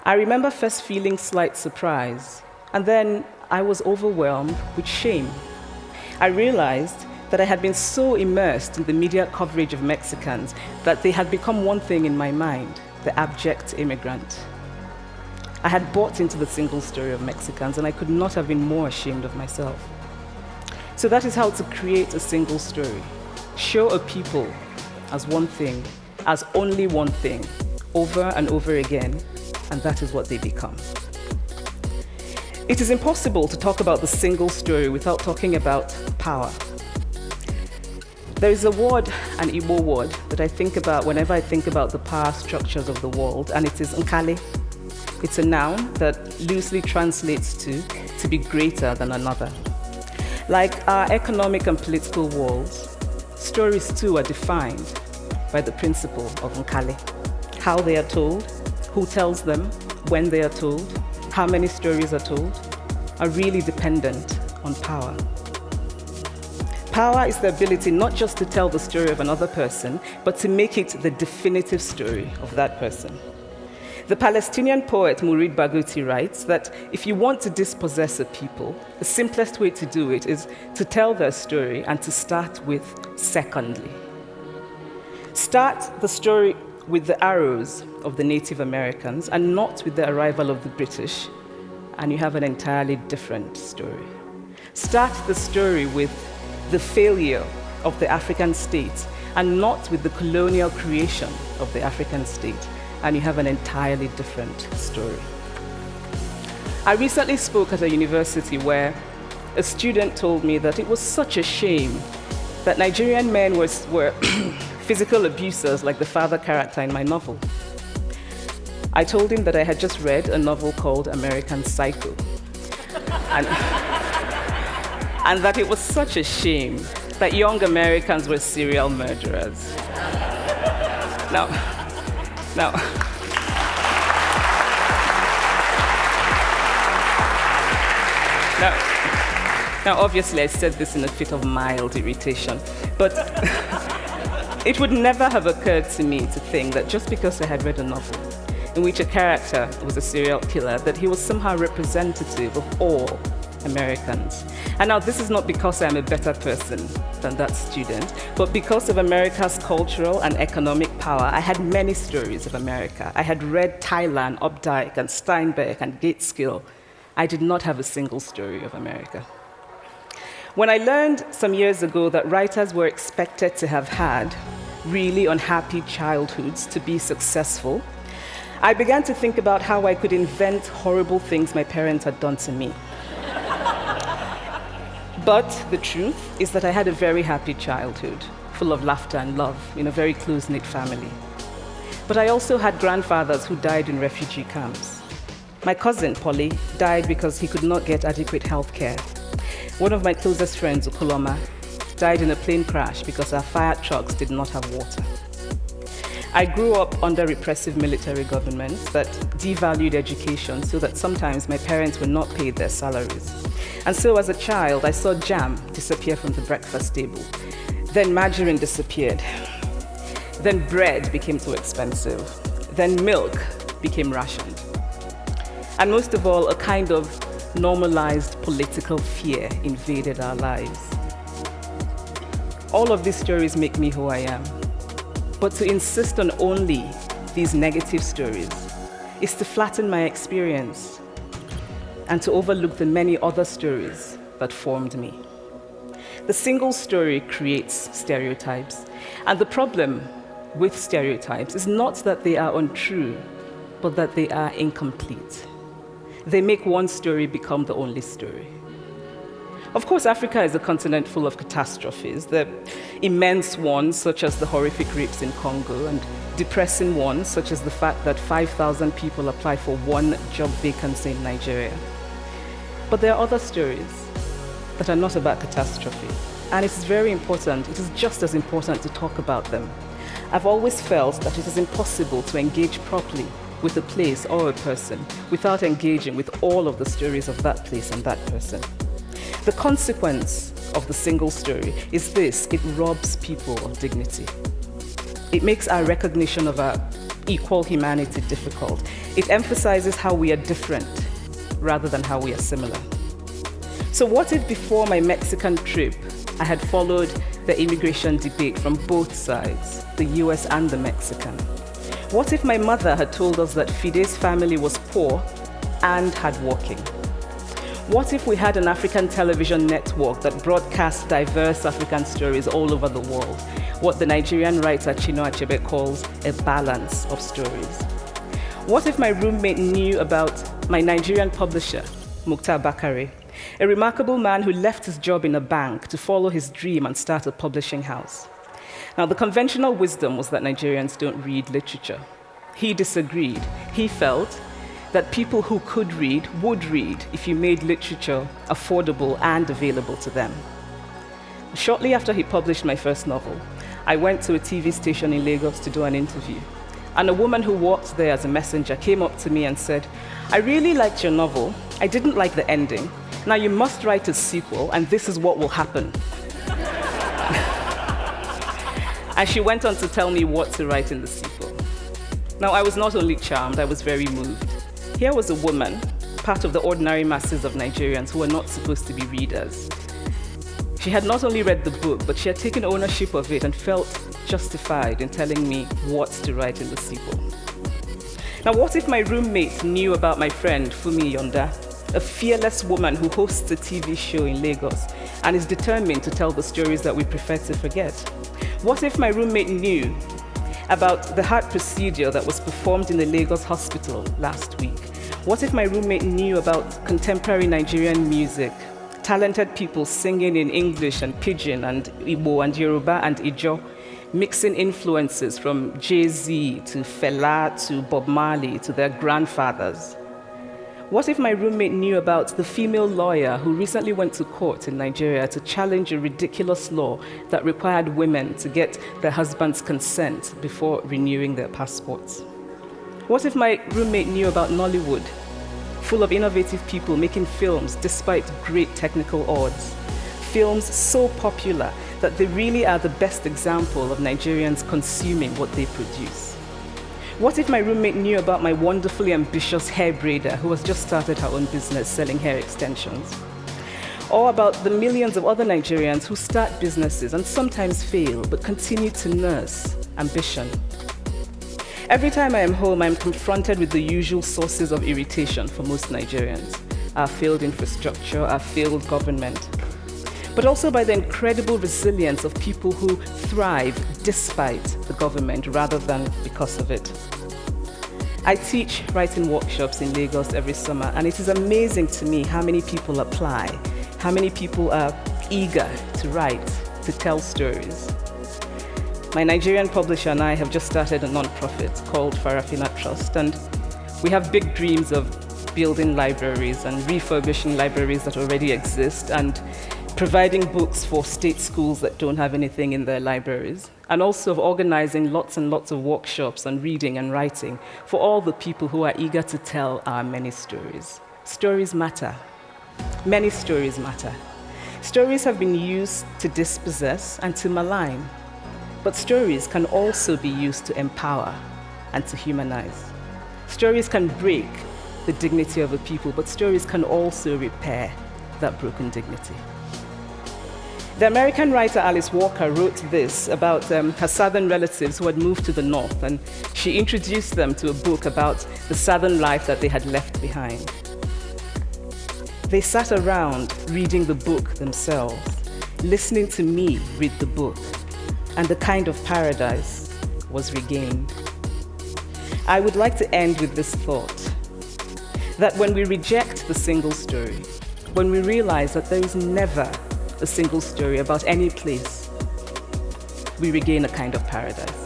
I remember first feeling slight surprise, and then I was overwhelmed with shame. I realized that I had been so immersed in the media coverage of Mexicans that they had become one thing in my mind, the abject immigrant. I had bought into the single story of Mexicans, and I could not have been more ashamed of myself. So that is how to create a single story. Show a people as one thing, as only one thing, over and over again, and that is what they become. It is impossible to talk about the single story without talking about power. There is a word, an Igbo word, that I think about whenever I think about the power structures of the world, and it is nkale. It's a noun that loosely translates to be greater than another. Like our economic and political worlds, stories too are defined by the principle of nkale. How they are told, who tells them, when they are told, how many stories are told, are really dependent on power. Power is the ability not just to tell the story of another person, but to make it the definitive story of that person. The Palestinian poet Mourid Barghouti writes that if you want to dispossess a people, the simplest way to do it is to tell their story and to start with secondly. Start the story with the arrows of the Native Americans and not with the arrival of the British, and you have an entirely different story. Start the story with the failure of the African state and not with the colonial creation of the African state, and you have an entirely different story. I recently spoke at a university where a student told me that it was such a shame that Nigerian men were physical abusers like the father character in my novel. I told him that I had just read a novel called American Psycho, and that it was such a shame that young Americans were serial murderers. Now, obviously I said this in a fit of mild irritation, but it would never have occurred to me to think that just because I had read a novel in which a character was a serial killer, that he was somehow representative of all Americans. And now this is not because I'm a better person than that student, but because of America's cultural and economic power, I had many stories of America. I had read Tylan, Updike, and Steinbeck, and Gateskill. I did not have a single story of America. When I learned some years ago that writers were expected to have had really unhappy childhoods to be successful, I began to think about how I could invent horrible things my parents had done to me. But the truth is that I had a very happy childhood, full of laughter and love, in a very close-knit family. But I also had grandfathers who died in refugee camps. My cousin, Polly, died because he could not get adequate health care. One of my closest friends, Ukoloma, died in a plane crash because our fire trucks did not have water. I grew up under repressive military governments that devalued education so that sometimes my parents were not paid their salaries. And so as a child, I saw jam disappear from the breakfast table. Then margarine disappeared. Then bread became too expensive. Then milk became rationed. And most of all, a kind of normalized political fear invaded our lives. All of these stories make me who I am. But to insist on only these negative stories is to flatten my experience and to overlook the many other stories that formed me. The single story creates stereotypes, and the problem with stereotypes is not that they are untrue, but that they are incomplete. They make one story become the only story. Of course, Africa is a continent full of catastrophes, the immense ones, such as the horrific rapes in Congo, and depressing ones, such as the fact that 5,000 people apply for one job vacancy in Nigeria. But there are other stories that are not about catastrophe, and it is very important, it is just as important to talk about them. I've always felt that it is impossible to engage properly with a place or a person without engaging with all of the stories of that place and that person. The consequence of the single story is this: it robs people of dignity. It makes our recognition of our equal humanity difficult. It emphasizes how we are different rather than how we are similar. So what if before my Mexican trip, I had followed the immigration debate from both sides, the US and the Mexican? What if my mother had told us that Fide's family was poor and hardworking? What if we had an African television network that broadcast diverse African stories all over the world? What the Nigerian writer Chinua Achebe calls a balance of stories. What if my roommate knew about my Nigerian publisher, Mukhtar Bakare, a remarkable man who left his job in a bank to follow his dream and start a publishing house? Now, the conventional wisdom was that Nigerians don't read literature. He disagreed. He felt that people who could read would read if you made literature affordable and available to them. Shortly after he published my first novel, I went to a TV station in Lagos to do an interview. And a woman who worked there as a messenger came up to me and said, "I really liked your novel. I didn't like the ending. Now you must write a sequel, and this is what will happen." And she went on to tell me what to write in the sequel. Now, I was not only charmed, I was very moved. Here was a woman, part of the ordinary masses of Nigerians who were not supposed to be readers. She had not only read the book, but she had taken ownership of it and felt justified in telling me what to write in the sequel. Now, what if my roommate knew about my friend Fumi Yonda, a fearless woman who hosts a TV show in Lagos and is determined to tell the stories that we prefer to forget? What if my roommate knew about the heart procedure that was performed in the Lagos hospital last week? What if my roommate knew about contemporary Nigerian music, talented people singing in English and Pidgin and Igbo and Yoruba and Ijo, mixing influences from Jay-Z to Fela to Bob Marley to their grandfathers? What if my roommate knew about the female lawyer who recently went to court in Nigeria to challenge a ridiculous law that required women to get their husband's consent before renewing their passports? What if my roommate knew about Nollywood, full of innovative people making films despite great technical odds? Films so popular that they really are the best example of Nigerians consuming what they produce. What if my roommate knew about my wonderfully ambitious hair braider who has just started her own business selling hair extensions? Or about the millions of other Nigerians who start businesses and sometimes fail, but continue to nurse ambition? Every time I am home, I am confronted with the usual sources of irritation for most Nigerians: our failed infrastructure, our failed government, but also by the incredible resilience of people who thrive despite the government rather than because of it. I teach writing workshops in Lagos every summer, and it is amazing to me how many people apply, how many people are eager to write, to tell stories. My Nigerian publisher and I have just started a non-profit called Farafina Trust, and we have big dreams of building libraries and refurbishing libraries that already exist and providing books for state schools that don't have anything in their libraries, and also of organizing lots and lots of workshops on reading and writing for all the people who are eager to tell our many stories. Stories matter. Many stories matter. Stories have been used to dispossess and to malign, but stories can also be used to empower and to humanize. Stories can break the dignity of a people, but stories can also repair that broken dignity. The American writer Alice Walker wrote this about her southern relatives who had moved to the north, and she introduced them to a book about the southern life that they had left behind. They sat around reading the book themselves, listening to me read the book, and the kind of paradise was regained. I would like to end with this thought, that when we reject the single story, when we realize that there is never a single story about any place, we regain a kind of paradise.